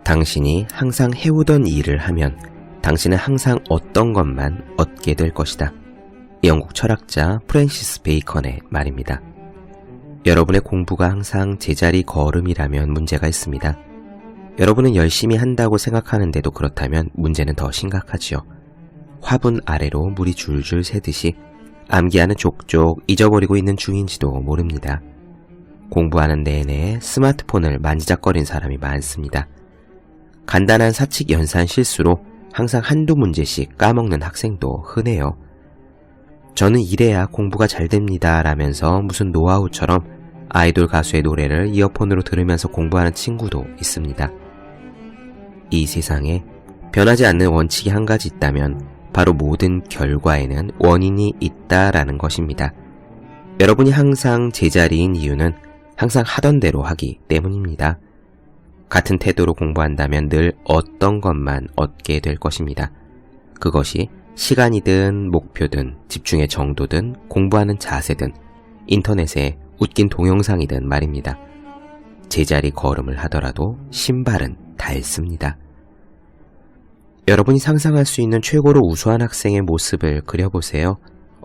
당신이 항상 해오던 일을 하면 당신은 항상 어떤 것만 얻게 될 것이다. 영국 철학자 프랜시스 베이컨의 말입니다. 여러분의 공부가 항상 제자리 걸음이라면 문제가 있습니다. 여러분은 열심히 한다고 생각하는데도 그렇다면 문제는 더 심각하지요. 화분 아래로 물이 줄줄 새듯이 암기하는 족족 잊어버리고 있는 중인지도 모릅니다. 공부하는 내내 스마트폰을 만지작거린 사람이 많습니다. 간단한 사칙 연산 실수로 항상 한두 문제씩 까먹는 학생도 흔해요. 저는 이래야 공부가 잘 됩니다 라면서 무슨 노하우처럼 아이돌 가수의 노래를 이어폰으로 들으면서 공부하는 친구도 있습니다. 이 세상에 변하지 않는 원칙이 한 가지 있다면 바로 모든 결과에는 원인이 있다라는 것입니다. 여러분이 항상 제자리인 이유는 항상 하던 대로 하기 때문입니다. 같은 태도로 공부한다면 늘 어떤 것만 얻게 될 것입니다. 그것이 시간이든 목표든 집중의 정도든 공부하는 자세든 인터넷에 웃긴 동영상이든 말입니다. 제자리 걸음을 하더라도 신발은 닳습니다. 여러분이 상상할 수 있는 최고로 우수한 학생의 모습을 그려보세요.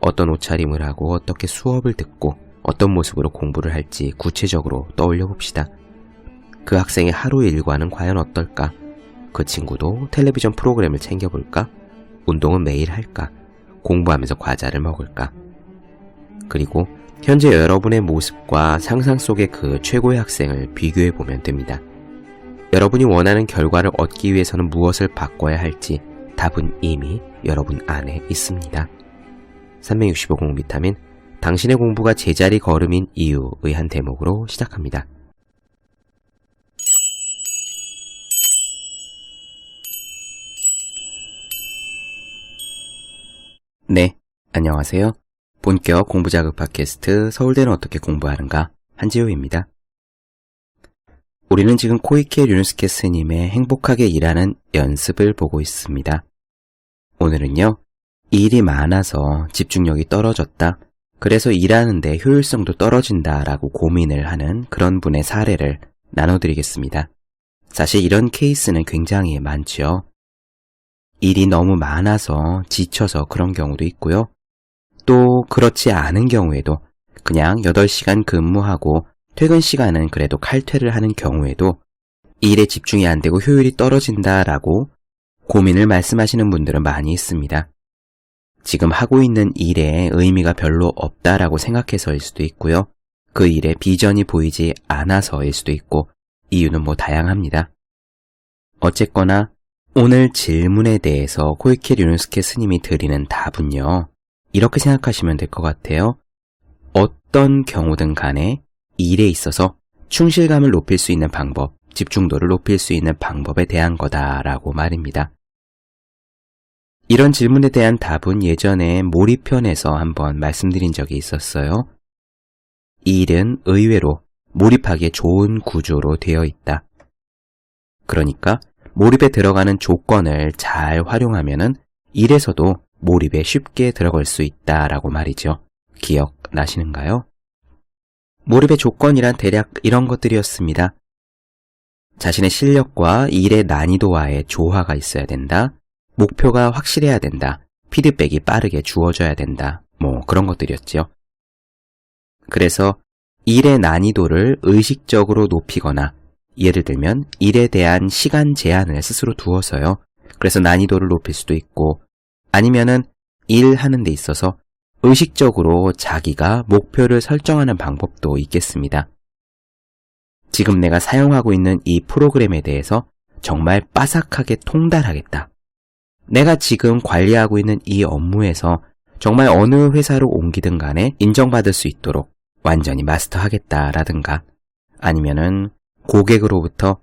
어떤 옷차림을 하고 어떻게 수업을 듣고 어떤 모습으로 공부를 할지 구체적으로 떠올려 봅시다. 그 학생의 하루 일과는 과연 어떨까? 그 친구도 텔레비전 프로그램을 챙겨볼까? 운동은 매일 할까? 공부하면서 과자를 먹을까? 그리고 현재 여러분의 모습과 상상 속의 그 최고의 학생을 비교해보면 됩니다. 여러분이 원하는 결과를 얻기 위해서는 무엇을 바꿔야 할지 답은 이미 여러분 안에 있습니다. 365 공비타민, 당신의 공부가 제자리 걸음인 이유의 한 대목으로 시작합니다. 네, 안녕하세요. 본격 공부자극 팟캐스트 서울대는 어떻게 공부하는가 한지호입니다. 우리는 지금 코이케 류노스케 스님의 행복하게 일하는 연습을 보고 있습니다. 오늘은요, 일이 많아서 집중력이 떨어졌다, 그래서 일하는데 효율성도 떨어진다 라고 고민을 하는 그런 분의 사례를 나눠드리겠습니다. 사실 이런 케이스는 굉장히 많죠. 일이 너무 많아서 지쳐서 그런 경우도 있고요. 또 그렇지 않은 경우에도 그냥 8시간 근무하고 퇴근 시간은 그래도 칼퇴를 하는 경우에도 일에 집중이 안 되고 효율이 떨어진다라고 고민을 말씀하시는 분들은 많이 있습니다. 지금 하고 있는 일에 의미가 별로 없다라고 생각해서일 수도 있고요. 그 일에 비전이 보이지 않아서일 수도 있고 이유는 다양합니다. 어쨌거나 오늘 질문에 대해서 코이케 류노스케 스님이 드리는 답은요, 이렇게 생각하시면 될 것 같아요. 어떤 경우든 간에 일에 있어서 충실감을 높일 수 있는 방법, 집중도를 높일 수 있는 방법에 대한 거다라고 말입니다. 이런 질문에 대한 답은 예전에 몰입편에서 한번 말씀드린 적이 있었어요. 일은 의외로 몰입하기에 좋은 구조로 되어 있다. 그러니까 몰입에 들어가는 조건을 잘 활용하면은 일에서도 몰입에 쉽게 들어갈 수 있다라고 말이죠. 기억나시는가요? 몰입의 조건이란 대략 이런 것들이었습니다. 자신의 실력과 일의 난이도와의 조화가 있어야 된다. 목표가 확실해야 된다. 피드백이 빠르게 주어져야 된다. 그런 것들이었죠. 그래서 일의 난이도를 의식적으로 높이거나 예를 들면 일에 대한 시간 제한을 스스로 두어서요. 그래서 난이도를 높일 수도 있고 아니면은 일하는 데 있어서 의식적으로 자기가 목표를 설정하는 방법도 있겠습니다. 지금 내가 사용하고 있는 이 프로그램에 대해서 정말 빠삭하게 통달하겠다. 내가 지금 관리하고 있는 이 업무에서 정말 어느 회사로 옮기든 간에 인정받을 수 있도록 완전히 마스터하겠다라든가 아니면은 고객으로부터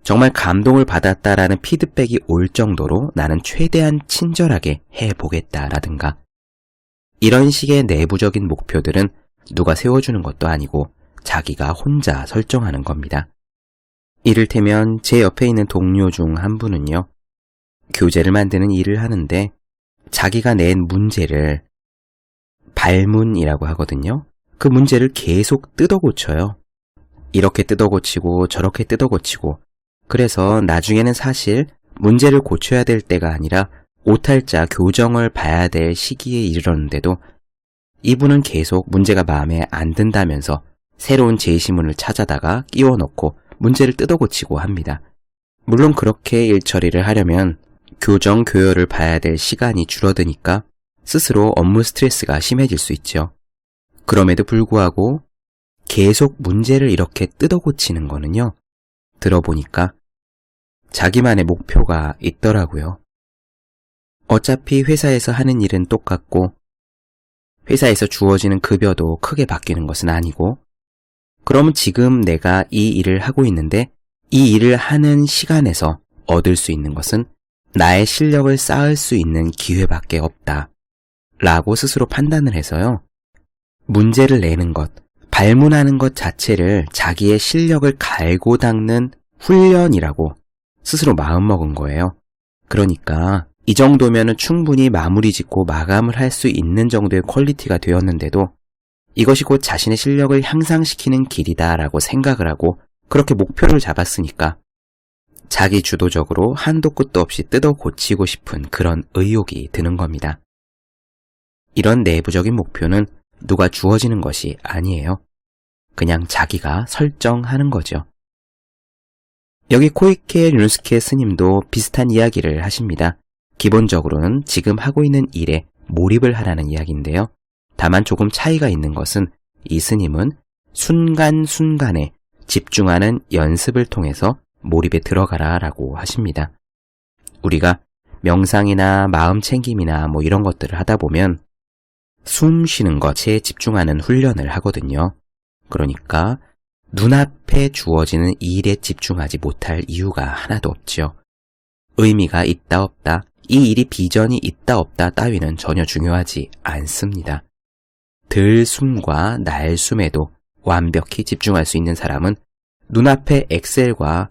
정말 감동을 받았다라는 피드백이 올 정도로 나는 최대한 친절하게 해보겠다라든가 이런 식의 내부적인 목표들은 누가 세워주는 것도 아니고 자기가 혼자 설정하는 겁니다. 이를테면 제 옆에 있는 동료 중 한 분은요, 교재를 만드는 일을 하는데 자기가 낸 문제를 발문이라고 하거든요. 그 문제를 계속 뜯어고쳐요. 이렇게 뜯어고치고 저렇게 뜯어고치고 그래서 나중에는 사실 문제를 고쳐야 될 때가 아니라 오탈자 교정을 봐야 될 시기에 이르렀는데도 이분은 계속 문제가 마음에 안 든다면서 새로운 제시문을 찾아다가 끼워 넣고 문제를 뜯어 고치고 합니다. 물론 그렇게 일 처리를 하려면 교정, 교열을 봐야 될 시간이 줄어드니까 스스로 업무 스트레스가 심해질 수 있죠. 그럼에도 불구하고 계속 문제를 이렇게 뜯어 고치는 거는요, 들어보니까 자기만의 목표가 있더라고요. 어차피 회사에서 하는 일은 똑같고 회사에서 주어지는 급여도 크게 바뀌는 것은 아니고, 그러면 지금 내가 이 일을 하고 있는데 이 일을 하는 시간에서 얻을 수 있는 것은 나의 실력을 쌓을 수 있는 기회밖에 없다 라고 스스로 판단을 해서요, 문제를 내는 것, 발문하는 것 자체를 자기의 실력을 갈고 닦는 훈련이라고 스스로 마음먹은 거예요. 그러니까 이 정도면은 충분히 마무리 짓고 마감을 할 수 있는 정도의 퀄리티가 되었는데도 이것이 곧 자신의 실력을 향상시키는 길이다라고 생각을 하고 그렇게 목표를 잡았으니까 자기 주도적으로 한도 끝도 없이 뜯어 고치고 싶은 그런 의욕이 드는 겁니다. 이런 내부적인 목표는 누가 주어지는 것이 아니에요. 그냥 자기가 설정하는 거죠. 여기 코이케 류노스케 스님도 비슷한 이야기를 하십니다. 기본적으로는 지금 하고 있는 일에 몰입을 하라는 이야기인데요. 다만 조금 차이가 있는 것은 이 스님은 순간순간에 집중하는 연습을 통해서 몰입에 들어가라 라고 하십니다. 우리가 명상이나 마음 챙김이나 이런 것들을 하다 보면 숨 쉬는 것에 집중하는 훈련을 하거든요. 그러니까 눈앞에 주어지는 일에 집중하지 못할 이유가 하나도 없죠. 의미가 있다 없다, 이 일이 비전이 있다 없다 따위는 전혀 중요하지 않습니다. 들숨과 날숨에도 완벽히 집중할 수 있는 사람은 눈앞에 엑셀과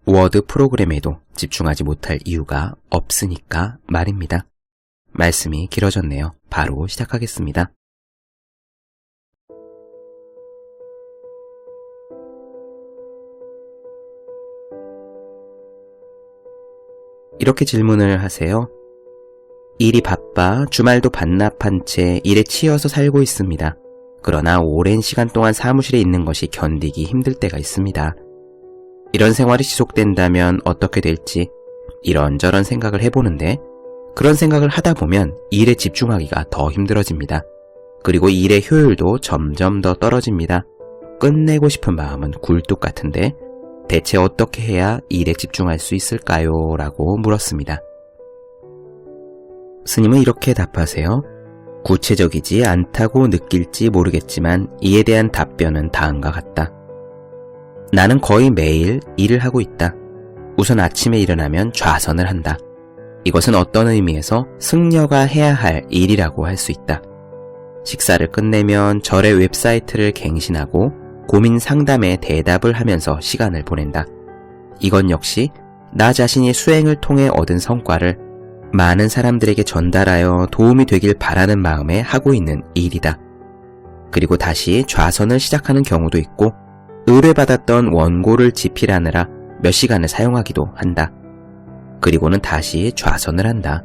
워드 프로그램에도 집중하지 못할 이유가 없으니까 말입니다. 말씀이 길어졌네요. 바로 시작하겠습니다. 이렇게 질문을 하세요. 일이 바빠 주말도 반납한 채 일에 치여서 살고 있습니다. 그러나 오랜 시간 동안 사무실에 있는 것이 견디기 힘들 때가 있습니다. 이런 생활이 지속된다면 어떻게 될지 이런저런 생각을 해보는데, 그런 생각을 하다 보면 일에 집중하기가 더 힘들어집니다. 그리고 일의 효율도 점점 더 떨어집니다. 끝내고 싶은 마음은 굴뚝 같은데 대체 어떻게 해야 일에 집중할 수 있을까요? 라고 물었습니다. 스님은 이렇게 답하세요. 구체적이지 않다고 느낄지 모르겠지만 이에 대한 답변은 다음과 같다. 나는 거의 매일 일을 하고 있다. 우선 아침에 일어나면 좌선을 한다. 이것은 어떤 의미에서 승려가 해야 할 일이라고 할 수 있다. 식사를 끝내면 절의 웹사이트를 갱신하고 고민 상담에 대답을 하면서 시간을 보낸다. 이건 역시 나 자신이 수행을 통해 얻은 성과를 많은 사람들에게 전달하여 도움이 되길 바라는 마음에 하고 있는 일이다. 그리고 다시 좌선을 시작하는 경우도 있고 의뢰받았던 원고를 집필하느라 몇 시간을 사용하기도 한다. 그리고는 다시 좌선을 한다.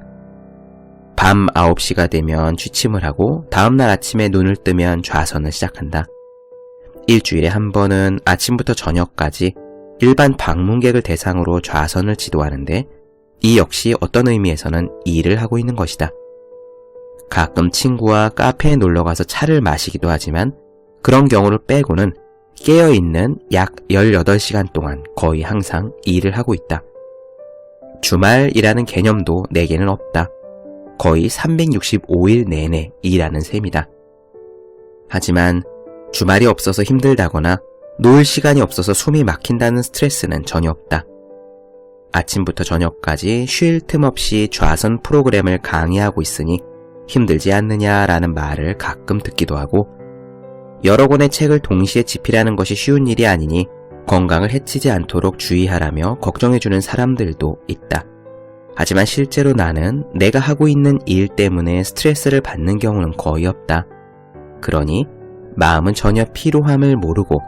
밤 9시가 되면 취침을 하고 다음날 아침에 눈을 뜨면 좌선을 시작한다. 일주일에 한 번은 아침부터 저녁까지 일반 방문객을 대상으로 좌선을 지도하는데, 이 역시 어떤 의미에서는 일을 하고 있는 것이다. 가끔 친구와 카페에 놀러가서 차를 마시기도 하지만 그런 경우를 빼고는 깨어있는 약 18시간 동안 거의 항상 일을 하고 있다. 주말이라는 개념도 내게는 없다. 거의 365일 내내 일하는 셈이다. 하지만 주말이 없어서 힘들다거나 놀 시간이 없어서 숨이 막힌다는 스트레스는 전혀 없다. 아침부터 저녁까지 쉴 틈 없이 좌선 프로그램을 강의하고 있으니 힘들지 않느냐라는 말을 가끔 듣기도 하고, 여러 권의 책을 동시에 집필하는 것이 쉬운 일이 아니니 건강을 해치지 않도록 주의하라며 걱정해주는 사람들도 있다. 하지만 실제로 나는 내가 하고 있는 일 때문에 스트레스를 받는 경우는 거의 없다. 그러니 마음은 전혀 피로함을 모르고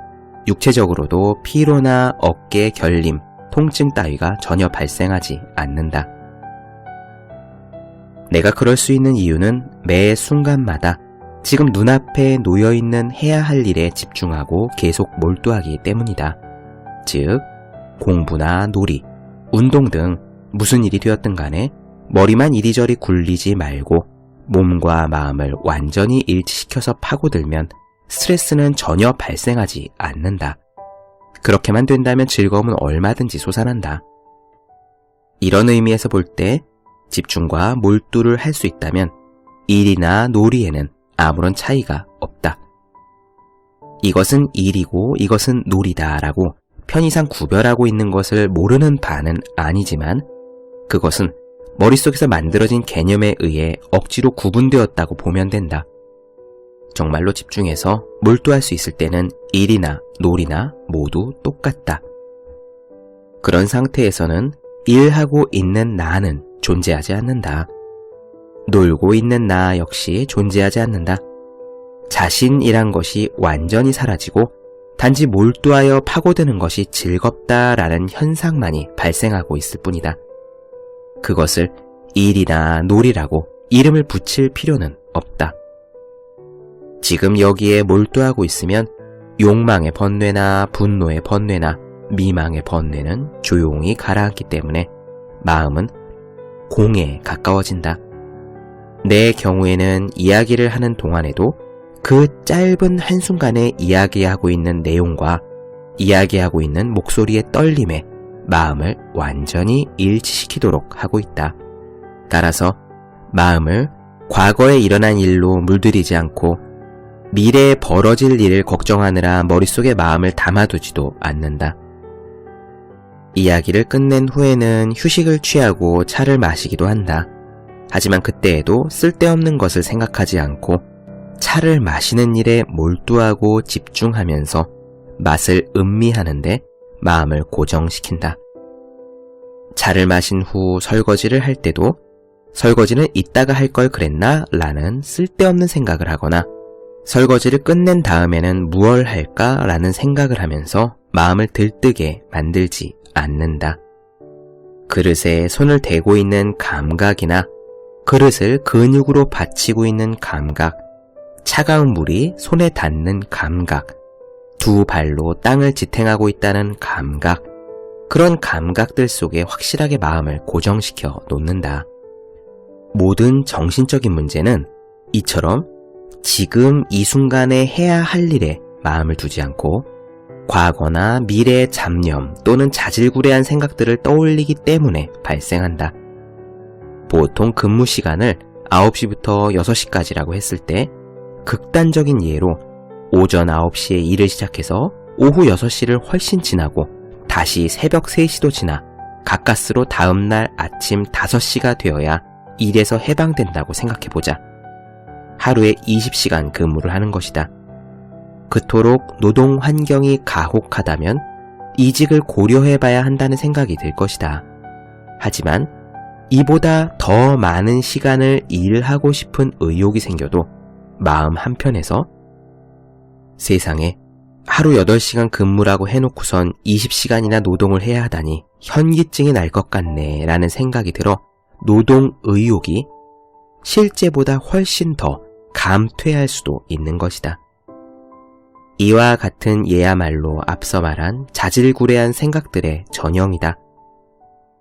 육체적으로도 피로나 어깨 결림, 통증 따위가 전혀 발생하지 않는다. 내가 그럴 수 있는 이유는 매 순간마다 지금 눈앞에 놓여있는 해야 할 일에 집중하고 계속 몰두하기 때문이다. 즉, 공부나 놀이, 운동 등 무슨 일이 되었든 간에 머리만 이리저리 굴리지 말고 몸과 마음을 완전히 일치시켜서 파고들면 스트레스는 전혀 발생하지 않는다. 그렇게만 된다면 즐거움은 얼마든지 솟아난다. 이런 의미에서 볼 때 집중과 몰두를 할 수 있다면 일이나 놀이에는 아무런 차이가 없다. 이것은 일이고 이것은 놀이다라고 편의상 구별하고 있는 것을 모르는 바는 아니지만 그것은 머릿속에서 만들어진 개념에 의해 억지로 구분되었다고 보면 된다. 정말로 집중해서 몰두할 수 있을 때는 일이나 놀이나 모두 똑같다. 그런 상태에서는 일하고 있는 나는 존재하지 않는다. 놀고 있는 나 역시 존재하지 않는다. 자신이란 것이 완전히 사라지고 단지 몰두하여 파고드는 것이 즐겁다라는 현상만이 발생하고 있을 뿐이다. 그것을 일이나 놀이라고 이름을 붙일 필요는 없다. 지금 여기에 몰두하고 있으면 욕망의 번뇌나 분노의 번뇌나 미망의 번뇌는 조용히 가라앉기 때문에 마음은 공에 가까워진다. 내 경우에는 이야기를 하는 동안에도 그 짧은 한순간에 이야기하고 있는 내용과 이야기하고 있는 목소리의 떨림에 마음을 완전히 일치시키도록 하고 있다. 따라서 마음을 과거에 일어난 일로 물들이지 않고 미래에 벌어질 일을 걱정하느라 머릿속에 마음을 담아두지도 않는다. 이야기를 끝낸 후에는 휴식을 취하고 차를 마시기도 한다. 하지만 그때에도 쓸데없는 것을 생각하지 않고 차를 마시는 일에 몰두하고 집중하면서 맛을 음미하는데 마음을 고정시킨다. 차를 마신 후 설거지를 할 때도 설거지는 이따가 할 걸 그랬나? 라는 쓸데없는 생각을 하거나 설거지를 끝낸 다음에는 무얼 할까? 라는 생각을 하면서 마음을 들뜨게 만들지 않는다. 그릇에 손을 대고 있는 감각이나 그릇을 근육으로 받치고 있는 감각, 차가운 물이 손에 닿는 감각, 두 발로 땅을 지탱하고 있다는 감각, 그런 감각들 속에 확실하게 마음을 고정시켜 놓는다. 모든 정신적인 문제는 이처럼 지금 이 순간에 해야 할 일에 마음을 두지 않고 과거나 미래의 잡념 또는 자질구레한 생각들을 떠올리기 때문에 발생한다. 보통 근무 시간을 9시부터 6시까지라고 했을 때 극단적인 예로 오전 9시에 일을 시작해서 오후 6시를 훨씬 지나고 다시 새벽 3시도 지나 가까스로 다음날 아침 5시가 되어야 일에서 해방된다고 생각해보자. 하루에 20시간 근무를 하는 것이다. 그토록 노동 환경이 가혹하다면 이직을 고려해봐야 한다는 생각이 들 것이다. 하지만 이보다 더 많은 시간을 일하고 싶은 의욕이 생겨도 마음 한편에서 세상에 하루 8시간 근무라고 해놓고선 20시간이나 노동을 해야 하다니 현기증이 날 것 같네 라는 생각이 들어 노동 의욕이 실제보다 훨씬 더 감퇴할 수도 있는 것이다. 이와 같은 예야말로 앞서 말한 자질구레한 생각들의 전형이다.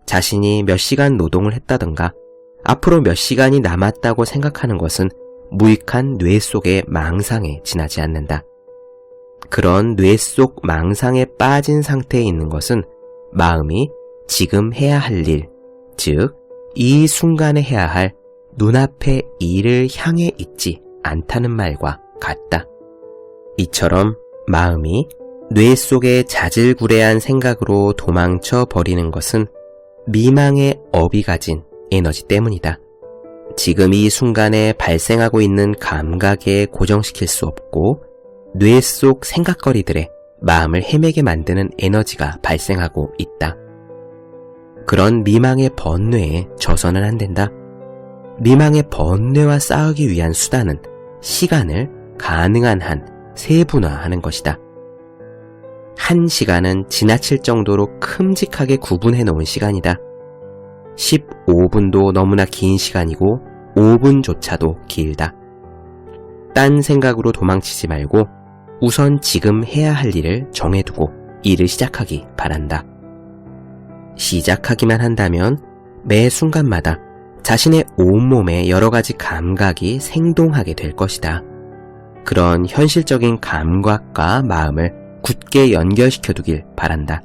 자신이 몇 시간 노동을 했다던가 앞으로 몇 시간이 남았다고 생각하는 것은 무익한 뇌 속의 망상에 지나지 않는다. 그런 뇌 속 망상에 빠진 상태에 있는 것은 마음이 지금 해야 할 일, 즉 이 순간에 해야 할 눈앞의 일을 향해 있지 않다는 말과 같다. 이처럼 마음이 뇌 속의 자질구레한 생각으로 도망쳐 버리는 것은 미망의 업이 가진 에너지 때문이다. 지금 이 순간에 발생하고 있는 감각에 고정시킬 수 없고 뇌 속 생각거리들에 마음을 헤매게 만드는 에너지가 발생하고 있다. 그런 미망의 번뇌에 져서는 안 된다. 미망의 번뇌와 싸우기 위한 수단은 시간을 가능한 한 세분화하는 것이다. 한 시간은 지나칠 정도로 큼직하게 구분해 놓은 시간이다. 15분도 너무나 긴 시간이고 5분조차도 길다. 딴 생각으로 도망치지 말고 우선 지금 해야 할 일을 정해두고 일을 시작하기 바란다. 시작하기만 한다면 매 순간마다 자신의 온몸에 여러 가지 감각이 생동하게 될 것이다. 그런 현실적인 감각과 마음을 굳게 연결시켜 두길 바란다.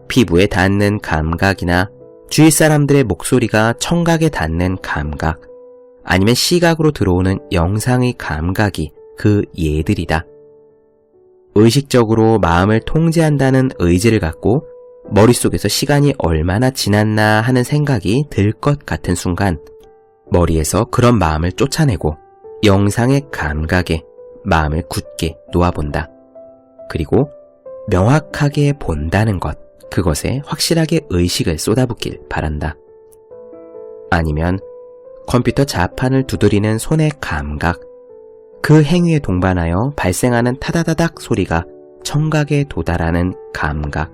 피부에 닿는 감각이나 주위 사람들의 목소리가 청각에 닿는 감각, 아니면 시각으로 들어오는 영상의 감각이 그 예들이다. 의식적으로 마음을 통제한다는 의지를 갖고 머릿속에서 시간이 얼마나 지났나 하는 생각이 들 것 같은 순간 머리에서 그런 마음을 쫓아내고 영상의 감각에 마음을 굳게 놓아본다. 그리고 명확하게 본다는 것, 그것에 확실하게 의식을 쏟아붓길 바란다. 아니면 컴퓨터 자판을 두드리는 손의 감각, 그 행위에 동반하여 발생하는 타다다닥 소리가 청각에 도달하는 감각,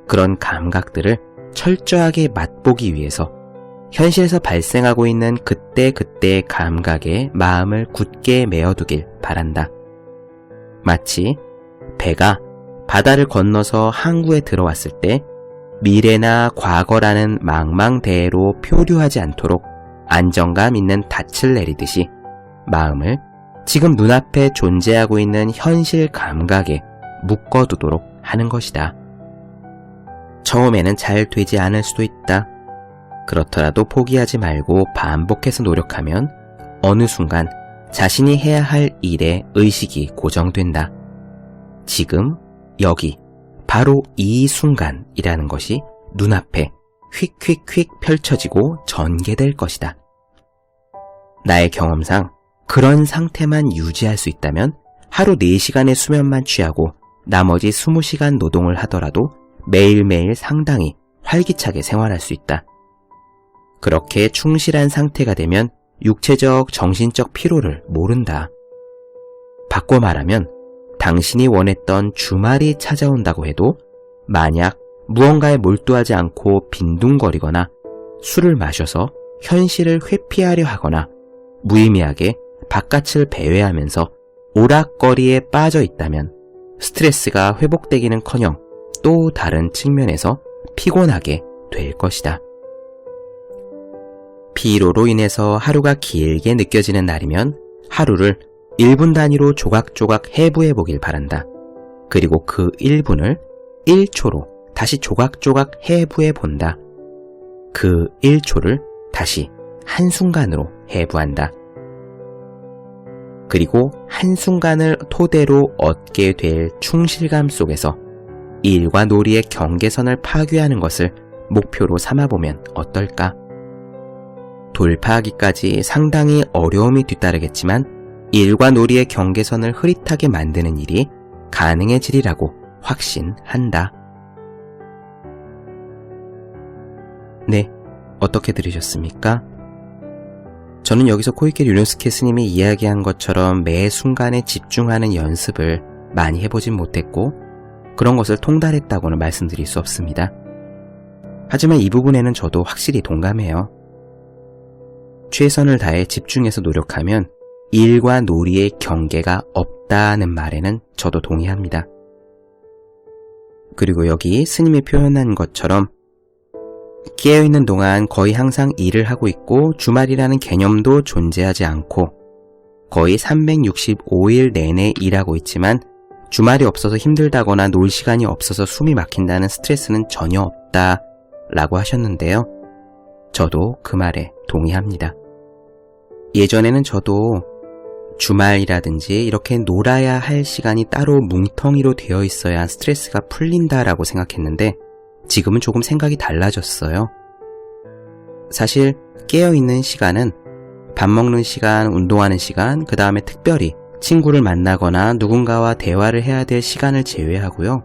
그런 감각들을 철저하게 맛보기 위해서 현실에서 발생하고 있는 그때그때의 감각에 마음을 굳게 메어두길 바란다. 마치 배가 바다를 건너서 항구에 들어왔을 때 미래나 과거라는 망망대해로 표류하지 않도록 안정감 있는 닻을 내리듯이 마음을 지금 눈앞에 존재하고 있는 현실 감각에 묶어두도록 하는 것이다. 처음에는 잘 되지 않을 수도 있다. 그렇더라도 포기하지 말고 반복해서 노력하면 어느 순간 자신이 해야 할 일에 의식이 고정된다. 지금, 여기, 바로 이 순간이라는 것이 눈앞에 휙휙휙 펼쳐지고 전개될 것이다. 나의 경험상 그런 상태만 유지할 수 있다면 하루 4시간의 수면만 취하고 나머지 20시간 노동을 하더라도 매일매일 상당히 활기차게 생활할 수 있다. 그렇게 충실한 상태가 되면 육체적, 정신적 피로를 모른다. 바꿔 말하면 당신이 원했던 주말이 찾아온다고 해도 만약 무언가에 몰두하지 않고 빈둥거리거나 술을 마셔서 현실을 회피하려 하거나 무의미하게 바깥을 배회하면서 오락거리에 빠져 있다면 스트레스가 회복되기는커녕 또 다른 측면에서 피곤하게 될 것이다. 피로로 인해서 하루가 길게 느껴지는 날이면 하루를 1분 단위로 조각조각 해부해 보길 바란다. 그리고 그 1분을 1초로 다시 조각조각 해부해 본다. 그 1초를 다시 한순간으로 해부한다. 그리고 한순간을 토대로 얻게 될 충실감 속에서 일과 놀이의 경계선을 파괴하는 것을 목표로 삼아보면 어떨까? 돌파하기까지 상당히 어려움이 뒤따르겠지만 일과 놀이의 경계선을 흐릿하게 만드는 일이 가능해지리라고 확신한다. 네, 어떻게 들으셨습니까? 저는 여기서 코이케 류노스케 스님이 이야기한 것처럼 매 순간에 집중하는 연습을 많이 해보진 못했고 그런 것을 통달했다고는 말씀드릴 수 없습니다. 하지만 이 부분에는 저도 확실히 동감해요. 최선을 다해 집중해서 노력하면 일과 놀이의 경계가 없다는 말에는 저도 동의합니다. 그리고 여기 스님이 표현한 것처럼 깨어있는 동안 거의 항상 일을 하고 있고 주말이라는 개념도 존재하지 않고 거의 365일 내내 일하고 있지만 주말이 없어서 힘들다거나 놀 시간이 없어서 숨이 막힌다는 스트레스는 전혀 없다 라고 하셨는데요. 저도 그 말에 동의합니다. 예전에는 저도 주말이라든지 이렇게 놀아야 할 시간이 따로 뭉텅이로 되어 있어야 스트레스가 풀린다라고 생각했는데 지금은 조금 생각이 달라졌어요. 사실 깨어있는 시간은 밥 먹는 시간, 운동하는 시간, 그 다음에 특별히 친구를 만나거나 누군가와 대화를 해야 될 시간을 제외하고요.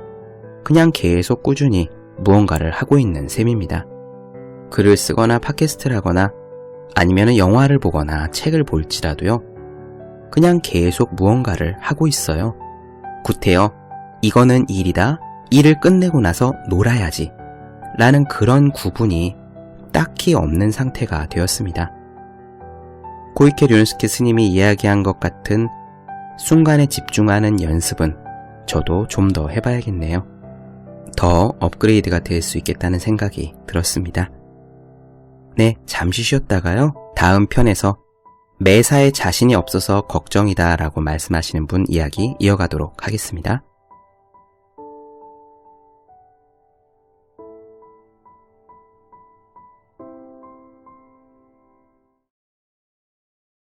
그냥 계속 꾸준히 무언가를 하고 있는 셈입니다. 글을 쓰거나 팟캐스트를 하거나 아니면 영화를 보거나 책을 볼지라도요. 그냥 계속 무언가를 하고 있어요. 구태여 이거는 일이다. 일을 끝내고 나서 놀아야지. 라는 그런 구분이 딱히 없는 상태가 되었습니다. 고이케 류노스케 스님이 이야기한 것 같은 순간에 집중하는 연습은 저도 좀 더 해봐야겠네요. 더 업그레이드가 될 수 있겠다는 생각이 들었습니다. 네, 잠시 쉬었다가요. 다음 편에서 매사에 자신이 없어서 걱정이다 라고 말씀하시는 분 이야기 이어가도록 하겠습니다.